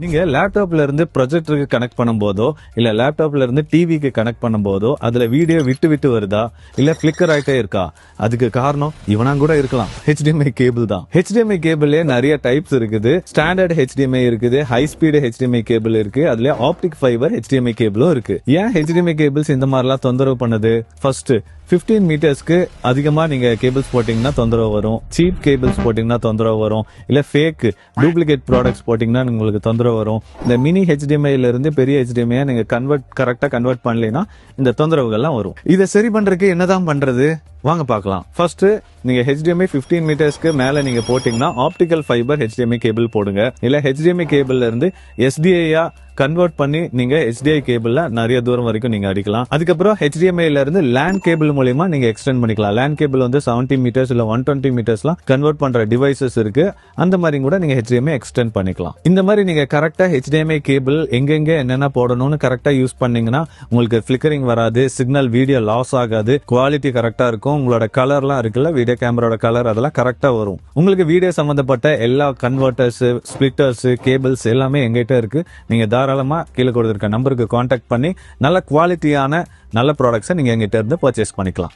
நீங்க லேப்டாப்ல இருந்து ப்ரொஜெக்டருக்கு கனெக்ட் பண்ணும்போதோ இல்ல லேப்டாப்ல இருந்து டிவிக்கு கனெக்ட் பண்ணும்போதோ அதுல வீடியோ விட்டு விட்டு வருதா இல்ல ஃபிளிக்கர் ஆயிட்டே இருக்கா? அதுக்கு காரணம் இவனா கூட இருக்கலாம், HDMI கேபிள் தான். HDMI கேபிள்லயே நிறைய டைப்ஸ் இருக்குது. ஸ்டாண்டர்ட் HDMI இருக்குது, ஹை ஸ்பீடு HDMI கேபிள் இருக்கு, அதுல ஆப்டிக் ஃபைபர் HDMI கேபிளும் இருக்கு. ஏன் HDMI கேபிள்ஸ் இந்த மாதிரிலாம் தொந்தரவு பண்ணுது? ஃபர்ஸ்ட் 15 மீட்டர்ஸ்க்கு அதிகமா நீங்க கேபிள்ஸ் போட்டீங்கன்னா தொந்தரவு வரும். சீப் கேபிள்ஸ் போட்டீங்கன்னா தொந்தரவு வரும். இல்ல ஃபேக் டூப்ளிகேட் ப்ராடக்ட்ஸ் போட்டீங்கன்னா உங்களுக்கு தொந்தரவு வரும். இந்த மினி HDMI ல இருந்து பெரிய HDMI நீங்க கரெக்டா கன்வெர்ட் பண்ணலைன்னா இந்த தொந்தரவுகள்லாம் வரும். இதை சரி பண்றதுக்கு என்னதான் பண்றது? வாங்க பார்க்கலாம். ஃபர்ஸ்ட் நீங்க HDMI 15 மீட்டர்ஸ்க்கு மேல நீங்க போட்டீங்கன்னா ஆப்டிக்கல் ஃபைபர் HDMI கேபிள் போடுங்க. இல்ல HDMI கேபிள்ல இருந்து SDI கன்வெர்ட் பண்ணி நீங்க HDI கேபிள்ல நிறைய தூரம் வரைக்கும் நீங்க அடிக்கலாம். அதுக்கப்புறம் HDMI ல இருந்து LAN கேபிள் மூலமா நீங்க எக்ஸ்டெண்ட் பண்ணிக்கலாம். LAN கேபிள் வந்து 70 மீட்டர்ஸ் இல்ல 120 மீட்டர்ஸ்லாம் கன்வெர்ட் பண்ற டிவைசஸ் இருக்கு. அந்த மாதிரி கூட நீங்க HDMI எக்ஸ்டெண்ட் பண்ணிக்கலாம். இந்த மாதிரி நீங்க கரெக்டா HDMI கேபிள் எங்கெங்க என்னென்ன போடணும்னு கரெக்டா யூஸ் பண்ணீங்கன்னா உங்களுக்கு ஃபிளிக்கரிங் வராது, சிக்னல் வீடியோ லாஸ் ஆகாது, குவாலிட்டி கரெக்டா இருக்கும். உங்களோட கலர்லாம் இருக்குல்ல, வீடியோ கேமராவோட கலர் அதெல்லாம் கரெக்டா வரும். உங்களுக்கு வீடியோ சம்பந்தப்பட்ட எல்லா கன்வெர்ட்டர்ஸ், ஸ்பிளிட்டர்ஸ், கேபிள்ஸ் எல்லாமே எங்கிட்ட இருக்கு. நீங்க தாராளமா கீழே கொடுத்திருக்க நம்பருக்கு கான்டாக்ட் பண்ணி நல்ல குவாலிட்டியான நல்ல ப்ராடக்ட்ஸை நீங்க எங்கிட்ட இருந்து பர்ச்சேஸ் பண்ணிக்கலாம்.